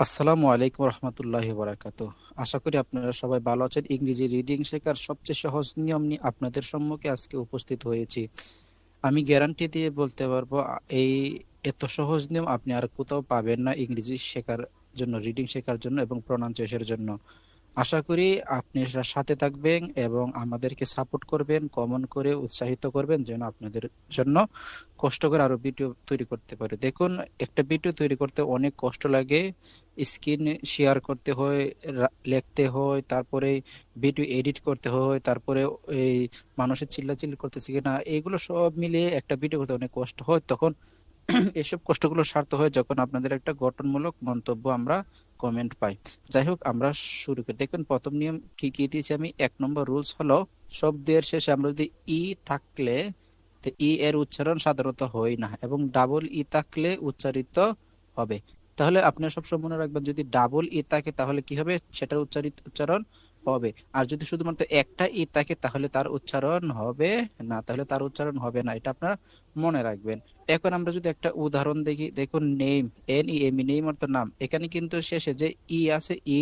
আসসালামু আলাইকুম রহমতুল্লাহি বারাকাতু। আশা করি আপনারা সবাই ভালো আছেন। ইংরেজি রিডিং শেখার সবচেয়ে সহজ নিয়ম নিয়ে আপনাদের সম্মুখে আজকে উপস্থিত হয়েছি। আমি গ্যারান্টি দিয়ে বলতে পারবো, এই এত সহজ নিয়ম আপনি আর কোথাও পাবেন না ইংরেজি শেখার জন্য, রিডিং শেখার জন্য এবং প্রনাউন্সিয়েশনের জন্য। আশা করি আপনি সাথে থাকবেন এবং আমাদেরকে সাপোর্ট করবেন, কমেন্ট করে উৎসাহিত করবেন যেন আপনাদের জন্য কষ্ট করে আরো ভিডিও তৈরি করতে পারে। দেখুন, একটা ভিডিও তৈরি করতে অনেক কষ্ট লাগে। স্ক্রিন শেয়ার করতে হয়, লিখতে হয়, তারপরে ভিডিও এডিট করতে হয়, তারপরে এই মানুষের চিল্লাচিল্লি করতেছে কিনা এগুলো সব মিলিয়ে একটা ভিডিও করতে অনেক কষ্ট হয়। তখন এসব কষ্টগুলো সার্থক হয় যখন আপনাদের একটা গঠনমূলক মন্তব্য আমরা কমেন্ট পাই। যাই হোক, আমরা শুরু করি। দেখুন, প্রথম নিয়ম কি কি দিয়েছি আমি। 1 নম্বর রুলস হলো, শব্দের শেষে আমরা যদি ই থাকলে, তো ই এর উচ্চারণ সাধারণত হয় না এবং ডাবল ই থাকলে উচ্চারিত হবে। তাহলে আপনি সবসময় মনে রাখবেন, যদি ডাবল ই থাকে তাহলে কি হবে, সেটার উচ্চারণ হবে। আর যদি শুধুমাত্র একটা ই থাকে তাহলে তার উচ্চারণ হবে না, তাহলে তার উচ্চারণ হবে না, এটা আপনারা মনে রাখবেন। এখন আমরা যদি একটা উদাহরণ দেখি, দেখুন, name, N E M E, name অর্থ নাম। এখানে কিন্তু শেষে যে ই আছে, ই,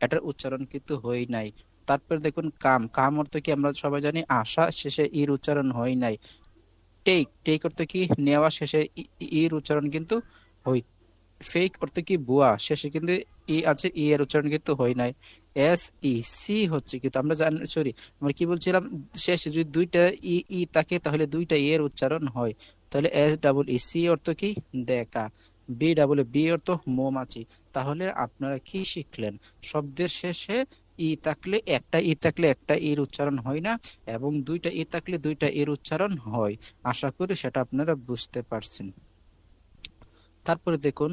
এটার উচ্চারণ কিন্তু হয় নাই। তারপর দেখুন, কাম, কাম অর্থ কি আমরা সবাই জানি, আশা, শেষে ইর উচ্চারণ হয় নাই। টেক, টেক অর্থ কি নেওয়া, শেষে ইর উচ্চারণ কিন্তু হয়। ফেক অর্থ কি বুয়া, শেষে কিন্তু ই আছে, ই এর উচ্চারণ কিন্তু হয় নাই। এস ই সি হচ্ছে কিন্তু আমরা জানি, সরি, আমরা কি বলছিলাম, শেষে যদি দুইটা ই ই থাকে তাহলে দুইটা ই এর উচ্চারণ হয়। তাহলে এস ডাবল ই সি অর্থ কি দেখা, বি ডাবল বি অর্থ মৌমাছি। তাহলে আপনারা কি শিখলেন, শব্দের শেষে ই থাকলে, একটা ই থাকলে একটা ইর উচ্চারণ হয় না এবং দুইটা ই থাকলে দুইটা এর উচ্চারণ হয়। আশা করি সেটা আপনারা বুঝতে পারছেন। তারপরে দেখুন,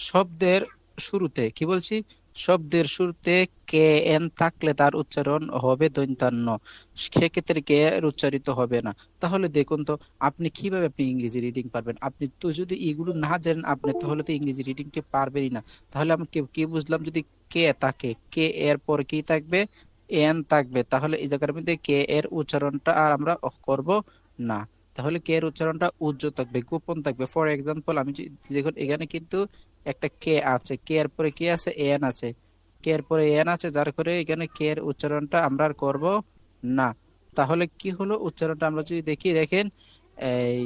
শব্দের শুরুতে কি বলছি, শব্দের শুরুতে কে এন থাকলে তার উচ্চারণ হবে দন্তান্ন, সেক্ষেত্রে কে এর উচ্চারিত হবে না। তাহলে দেখুন তো, আপনি কিভাবে আপনি ইংরেজি রিডিং পারবেন? আপনি তো যদি এগুলো না জানেন আপনি তাহলে তো ইংরেজি রিডিংটি পারবেনই না। তাহলে আমি কি বুঝলাম, যদি কে থাকে, কে এর পর কি থাকবে, এন থাকবে, তাহলে এই জায়গার মধ্যে কে এর উচ্চারণটা আর আমরা করব না। তাহলে কে এর উচ্চারণটা উজ্জ্বল থাকবে, গোপন থাকবে। ফর এক্সাম্পল, আমি দেখুন এখানে কিন্তু একটা কে আছে, কে এর পরে কি আছে, এন আছে, কে এর পরে এন আছে, যার করে এখানে কে এর উচ্চারণটা আমরা আর করব না। তাহলে কি হলো, উচ্চারণটা আমরা যদি দেখি, দেখেন, এই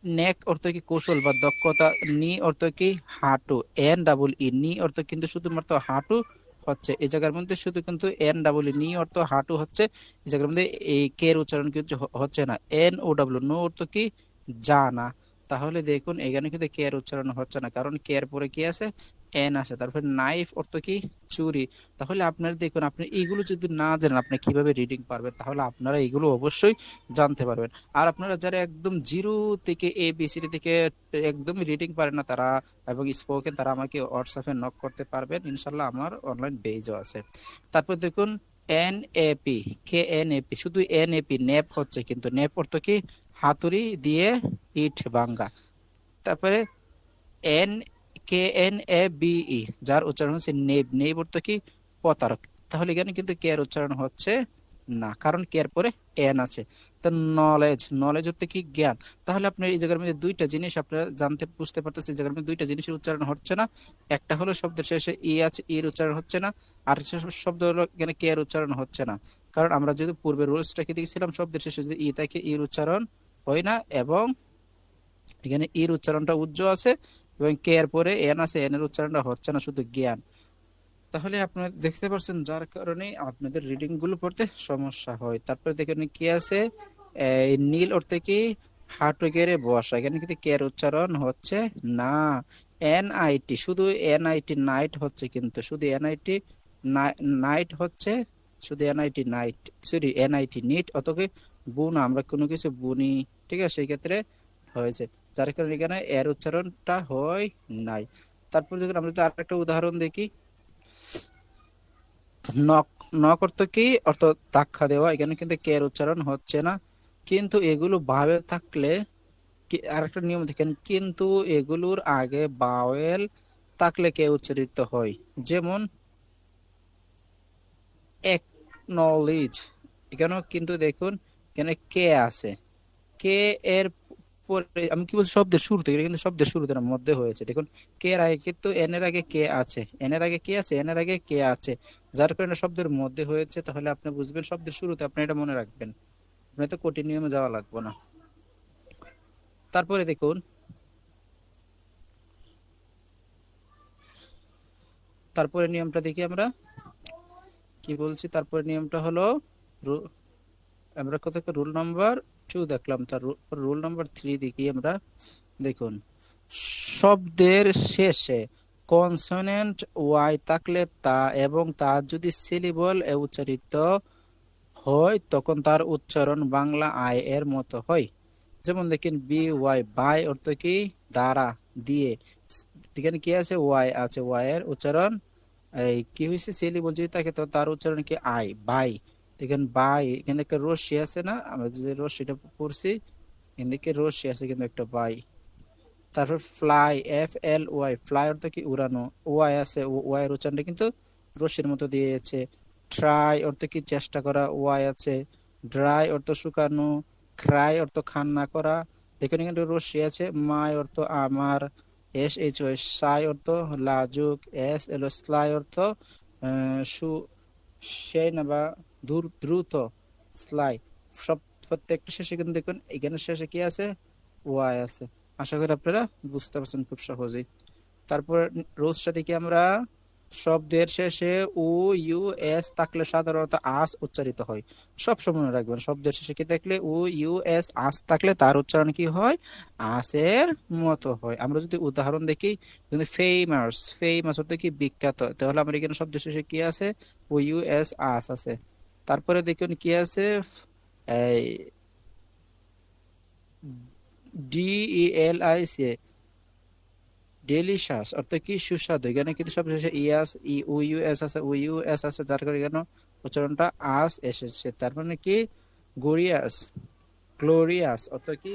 নেক অর্থ কি কৌশল বা দক্ষতা, নি অর্থ কি হাঁটু, এন ডাবল ই, নি অর্থ কিন্তু শুধুমাত্র হাঁটু হচ্ছে এই জায়গার মধ্যে, শুধু কিন্তু এন ডাবল ই, নি অর্থ হাঁটু হচ্ছে এই জায়গার মধ্যে। এই কে এর উচ্চারণ কিন্তু হচ্ছে না। এন ও ডাব্লিউ, নো অর্থ কি জানা। তাহলে দেখুন এখানে কিন্তু কে এর উচ্চারণ হচ্ছে না, কারণ কে এর পরে কি আছে, এন আছে। তারপরে নাইফ অর্থ কি চুরি। তাহলে আপনারা দেখুন, আপনি এইগুলো যদি না জানেন আপনি কিভাবে রিডিং পারবেন? তাহলে আপনারা এইগুলো অবশ্যই জানতে পারবেন। আর আপনারা যারা একদম জিরো থেকে ABCD থেকে একদম রিডিং পারেন না তারা, এবং স্পোকেন, তারা আমাকে হোয়াটসঅ্যাপে নক করতে পারবেন, ইনশাল্লাহ আমার অনলাইন পেজও আছে। তারপর দেখুন, NAP, KNAP, শুধু NAP, নেপ হচ্ছে কিন্তু, নেপ অর্থ কি হাতুড়ি দিয়ে ইট ভাঙ্গা। তারপরে NKNABE, যার উচ্চারণ হচ্ছে নেব, নেব অর্থ কি প্রতারক। তাহলে এখানে কিন্তু কে এর উচ্চারণ হচ্ছে না, কারণ কে এর পরে এন আছে। তো নলেজ, নলেজ অর্থ কি জ্ঞান। তাহলে আপনার এই জায়গার মধ্যে দুইটা জিনিস আপনারা জানতে বুঝতে পারতেছেন, এই জায়গার মধ্যে দুইটা জিনিসের উচ্চারণ হচ্ছে না। একটা হলো শব্দের শেষে ই আছে, এর উচ্চারণ হচ্ছে না। আর শব্দ হলো এখানে কে এর উচ্চারণ হচ্ছে না, কারণ আমরা যদি পূর্বের রুলসটা কি দেখছিলাম, শব্দের শেষে যদি ই থাকে এর উচ্চারণ হয় না, এবং এখানে ইর উচ্চারণটা উজ্জ্বল আছে এবং কে এর পরে এন আছে, এন এর উচ্চারণটা হচ্ছে না, শুধু জ্ঞান। তাহলে আপনারা দেখতে পাচ্ছেন যার কারণে আপনাদের রিডিং গুলো পড়তে সমস্যা হয়। তারপরে দেখেন কি আছে, এই নীল অর্থে কি হাঁটু গেড়ে বসা, এখানে কিন্তু কে এর উচ্চারণ হচ্ছে না। NIT, শুধু NIT নাইট হচ্ছে কিন্তু, শুধু NIT নাইট হচ্ছে, শুধু NIT নাইট, সরি NIT নিট, অতকে বুনা, আমরা কোনো কিছু বুনি, ঠিক আছে, সেই ক্ষেত্রে হয়েছে, যার কারণে এখানে এর উচ্চারণটা হয় নাই। তারপর দেখুন, আমরা যদি আরেকটা উদাহরণ দেখি, নক, নক অর্থ কি অর্থ ধাক্কা দেওয়া, এখানে কিন্তু কে এর উচ্চারণ হচ্ছে না। কিন্তু এগুলো ভাবে থাকলে, আরেকটা নিয়ম দেখেন, কিন্তু এগুলোর আগে বাওয়েল থাকলে কে উচ্চারিত হয়। যেমন একনলেজ, এখানেও কিন্তু দেখুন এখানে কে আছে, কে এর পরে আমি কি বলছি, শব্দের শুরুতে, এটা কিন্তু শব্দের শুরুতে না, মধ্যে হয়েছে। দেখুন কে এর আগে কিন্তু এন এর আগে কে আছে, এন এর আগে কে আছে, এন এর আগে কে আছে, যার কারণে শব্দের মধ্যে হয়েছে। তাহলে আপনি বুঝবেন শব্দের শুরুতে, আপনি এটা মনে রাখবেন, আপনি তো কঠিন নিয়মে যাওয়া লাগবে না। তারপরে দেখুন, তারপরে নিয়মটা দেখি আমরা কি বলছি। তারপরে নিয়মটা হলো, আমরা কত রুল নাম্বার 2 দেখলাম, তার রুল নাম্বার 3 দেখি আমরা। দেখুন, শব্দের শেষে কনসোনেন্ট ওয়াই থাকলে তা এবং তার যদি সিলেবল এ উচ্চারিত হয় তখন তার উচ্চারণ বাংলা আই এর মতো হয়। যেমন দেখেন বি ওয়াই, বাই অর্থ কি দ্বারা, দিয়ে, এখানে কি আছে, ওয়াই আছে, ওয়াই এর উচ্চারণ এই কি হয়েছে, সিলেবল যদি থাকে তো তার উচ্চারণ কি আই, বাই। দেখেন বাই, এখানে একটা রশ্মি আছে না, আমরা যে রশ্মিটা পড়ছি, এদিকে রশ্মি আছে কিন্তু একটা বাই। তারপর fly, F L Y, fly অর্থ কি উড়ানো, ওয়াই আছে, ওয়াই এর উচ্চারণটা কিন্তু রশ্মির মতো দিয়েছে। ট্রাই অর্থ কি চেষ্টা করা, ওয়াই আছে। ড্রাই অর্থ শুকানো, ক্রাই অর্থ খান্না করা, দেখুন এখানে রশ্মি আছে। মাই অর্থ আমার, এস এইচ ওয়াই, সাই অর্থ লাজুক, এস এল স্লাই অর্থ সু সেই না বা দ্রুত, স্লাই। সব প্রত্যেকটা শেষে কিন্তু দেখুন এখানে শেষে কি আছে, ওয়াই আছে। আশা করি আপনারা বুঝতে পারছেন খুব সহজেই। তারপর রোজটা থেকে আমরা, শব্দের শেষে ও ইউ এস থাকলে সাধারণত আস উচ্চারিত হয়। সব সময় মনে রাখবেন, শব্দের শেষে কি থাকলে ও ইউ এস আস থাকলে তার উচ্চারণ কি হয়, আসের মতো হয়। আমরা যদি উদাহরণ দেখি, কিন্তু ফেমাস, ফেমাস অর্থ কি বিখ্যাত, তাহলে আমরা এখানে শব্দের শেষে কি আছে, ও ইউ এস আস আছে। তারপরে দেখুন কি আছে, এই D E L I C, delicious অর্থ কি সুস্বাদু, এখানে কিন্তু সবশেষে ইয়াস, ই ও ইউ এস আছে, ও ইউ এস আছে, যার কারণে এখানে উচ্চারণটা আস এসেছে। তার মানে কি গরিয়াস, গ্লোরিয়াস অর্থ কি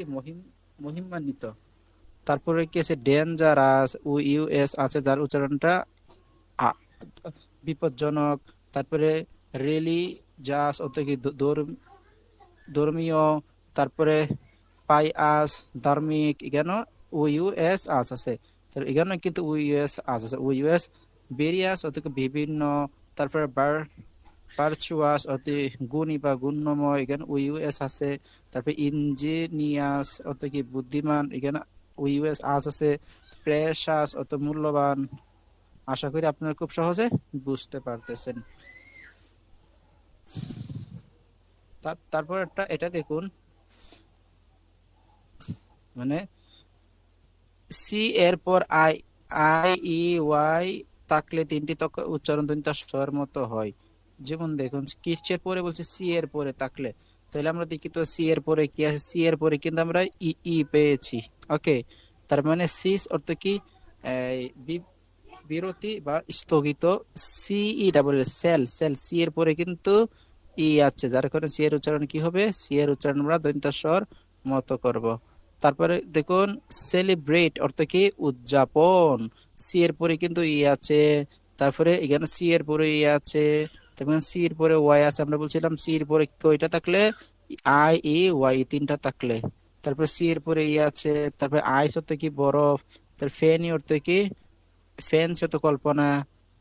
মহিমান্বিত। তারপরে কি আছে ডেঞ্জারাস, ও ইউ এস আছে, যার উচ্চারণটা আ- বিপজ্জনক। তারপরে রিলিজাস অর্থ কি ধর্মীয়। তারপরে পাইয়াস, ধার্মিক, এখানে ও ইউ এস আস আছে, তো এখানে কিন্তু ও ইউ এস আস আছে, ও ইউ এস। ভেরিয়াস অর্থ বিভিন্ন। তারপরে ভার্চুয়াস অর্থ গুণী বা গুণময়, এখানে ও ইউ এস আছে। তারপরে ইঞ্জিনিয়াস অর্থ কি বুদ্ধিমান, এখানে ও ইউ এস আস আছে। প্রেশাস অর্থ মূল্যবান। আশা করি আপনারা খুব সহজে বুঝতে পারতেছেন। তারপর এটা দেখুন, মানে সি এর পর আই, আই ই ওয়াই থাকলে তিনটি উচ্চারণ তিনটা স্বর মতো হয়। যেমন দেখুন কিসের পরে বলছে, সি এর পরে থাকলে, তাহলে আমরা দেখি তো সি এর পরে কি আছে, সি এর পরে কিন্তু আমরা ই ই পেয়েছি। ওকে, তার মানে সিস অর্থ কি এই বিরতি বা স্থগিত। C E double cell, cell, C এর পরে কিন্তু ই আছে, যার কারণে সি এর উচ্চারণ কি হবে, সি এর উচ্চারণ আমরা দন্ত্য স্বর মতো করব। তারপরে দেখুন সেলিব্রেট অর্থ কি উদযাপন, সি এর পরে কিন্তু ই আছে। তারপরে এখানে সি এর পরে ই আছে, তারপরে সি এর পরে ওয়াই আছে। আমরা বলছিলাম সি এর পরে কয়টা থাকলে, আই ই ওয়াই তিনটা থাকলে। তারপরে সি এর পরে ই আছে। তারপরে আইস অর্থ কি বরফ, তার ফেনি অর্থ কি ফেন্স অর্থ কল্পনা।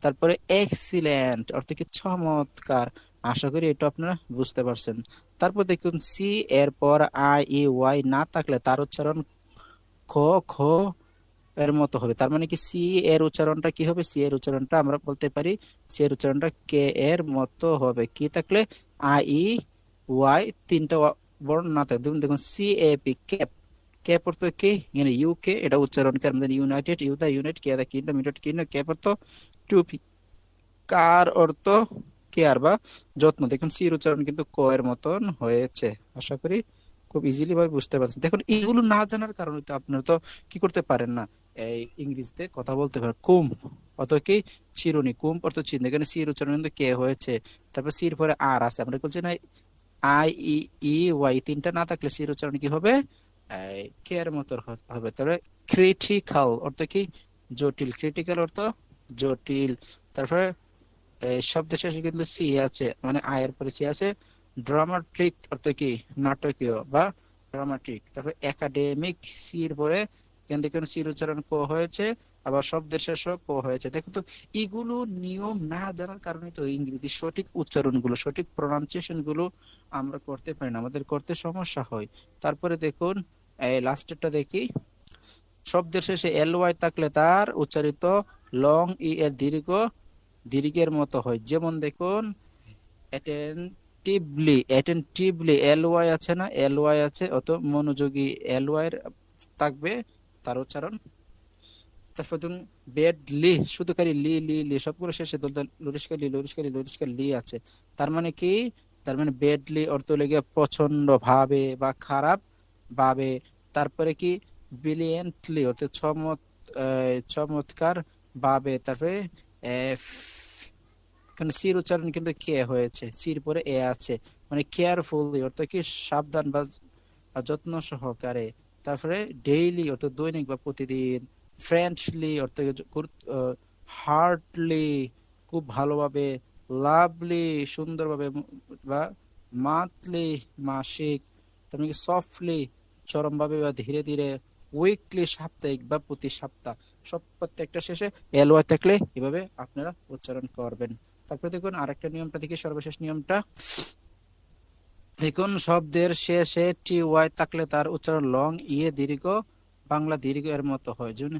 তারপরে এক্সিলেন্ট অর্থ কি চমৎকার। আশা করি এটা আপনারা বুঝতে পারছেন। তারপর দেখুন সি এর পর আই ই ওয়াই না থাকলে তার উচ্চারণ খ, খ এর মতো হবে। তার মানে কি সি এর উচ্চারণটা কি হবে, সি এর উচ্চারণটা আমরা বলতে পারি, সি এর উচ্চারণটা কে এর মতো হবে। কি থাকলে, আই ই ওয়াই তিনটা বর্ণ না থাকে। দেখুন C A P, cap, cap অর্থ কি, এখানে ইউকে, এটা উচ্চারণ কি আমাদের ইউনাইটেড, ইউ দা ইউনাইট, কে দা কিংডম, ইউনাইটেড কিংডম। ক্যাপ অর্থ টুপি, কার অর্থ কেয়ার বা যত্ন। দেখুন সির উচ্চারণ কিন্তু ক এর মতন হয়েছে। আশা করি খুব ইজিলি ভাবে বুঝতে পারছেন। দেখুন এইগুলো না জানার কারণে তো আপনারা তো কি করতে পারেন না, এই ইংরেজিতে কথা বলতে পারেন। কুম্ভ অত কি চিরুনি, কুম্ভ অর্থ চিহ্ন, এখানে সির উচ্চারণ কিন্তু কে হয়েছে। তারপর সির পরে আর আছে, আমরা বলছি না আই ই ই ওয়াই তিনটা না থাকলে সির উচ্চারণ কি হবে, কে এর মতো হবে। তবে ক্রিটিক্যাল অর্থ কি জটিল, ক্রিটিক্যাল অর্থ জটিল। তারপরে শব্দ শেষে কিন্তু সি আছে, মানে আয়ের পরে সি আছে। ড্রামাটিক অর্থ কি নাটকীয় বা ড্রামাটিক, তারপরে একাডেমিক, সির পরে কিন্তু দেখুন সির উচ্চারণ ক হয়েছে, আবার শব্দের শেষও ক হয়েছে। দেখুন তো, এগুলো নিয়ম না জানার কারণে তো ইংরেজি সঠিক উচ্চারণগুলো, সঠিক প্রনাউন্সিয়েশন গুলো আমরা করতে পারি না, আমাদের করতে সমস্যা হয়। তারপরে দেখুন, এই লাস্টেরটা দেখি, শব্দের শেষে এল ওয়াই থাকলে তার উচ্চারিত লং ই এর দীর্ঘ দীর্ঘের মতো হয়। যেমন দেখুন, অ্যাটেন্টিভলি, অ্যাটেন্টিভলি এল ওয়াই আছে না, এল ওয়াই আছে, অত মনোযোগী এল ওয়াই থাকবে তার উচ্চারণ। তারপর ধরুন বেডলি, শুধু খালি লি লি লি, সবগুলো শেষে লরিষ্কার লি লরিষ্কার লি লরিষ্কার লি আছে। তার মানে কি, তার মানে বেডলি অর্থ লেগে প্রচন্ড ভাবে বা খারাপ ভাবে। তারপরে কি, ব্রিলিয়েন্টলি অর্থ চমৎকার ভাবে। তারপরে কারণ সির উচ্চারণ কিন্তু কে হয়েছে, সির পরে এ আছে, মানে কেয়ারফুলি অর্থ কি সাবধান বা যত্ন সহকারে। তারপরে ডেইলি অর্থ দৈনিক বা প্রতিদিন। ফ্রেন্ডলি অর্থ হার্টলি খুব ভালোভাবে। লাভলি সুন্দরভাবে, বা মান্থলি মাসিক। তেমনি কি সফটলি চরমভাবে বা ধীরে ধীরে। উইকলি সাপ্তাহিক বা প্রতি সপ্তাহ। সব প্রত্যেকটা শেষে এল ওয়াই থাকলে এভাবে আপনারা উচ্চারণ করবেন। তারপরে দেখুন আরেকটা নিয়মটা দেখি, সর্বশেষ নিয়মটা দেখুন, শব্দের শেষে টি ওয়াই থাকলে তার উচ্চারণ লং ইয়ে দীর্ঘ বাংলা দীর্ঘ এর মতো হয়। যেমন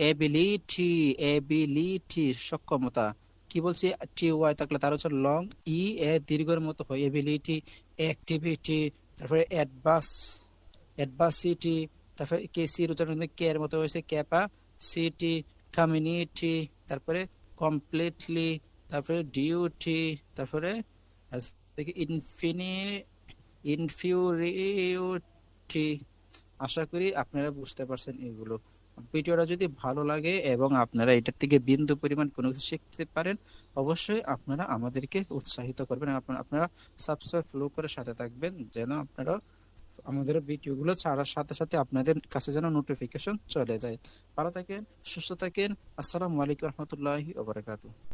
এবিলিটি, এবিলিটি সক্ষমতা, কি বলছি, টি ওয়াই থাকলে তার উচ্চারণ লং ই এ দীর্ঘের মতো হয়। এবিলিটি, অ্যাক্টিভিটি, তারপরে অ্যাডভাস, অ্যাডভাসিটি। তারপরে কে সির উচ্চারণ কিন্তু কে এর মতো হয়েছে, ক্যাপাসিটি, কমিউনিটি, তারপরে কমপ্লিটলি, তারপরে ডিউটি, তারপরে ইনফিউরিটি। আশা করি আপনারা বুঝতে পারছেন এগুলো। ভিডিওটা যদি ভালো লাগে এবং আপনারা এটার থেকে বিন্দু পরিমাণ কোনো কিছু শিখতে পারেন, অবশ্যই আপনারা আমাদেরকে উৎসাহিত করবেন। আপনারা সাবস্ক্রাইব ফলো করে সাথে থাকবেন, যেন আপনারা আমাদের ভিডিওগুলো ছাড়ার সাথে সাথে আপনাদের কাছে যেন নোটিফিকেশন চলে যায়। ভালো থাকেন, সুস্থ থাকেন। আসসালামু আলাইকুম রহমতুল্লাহি ওয়া বারাকাতুহু।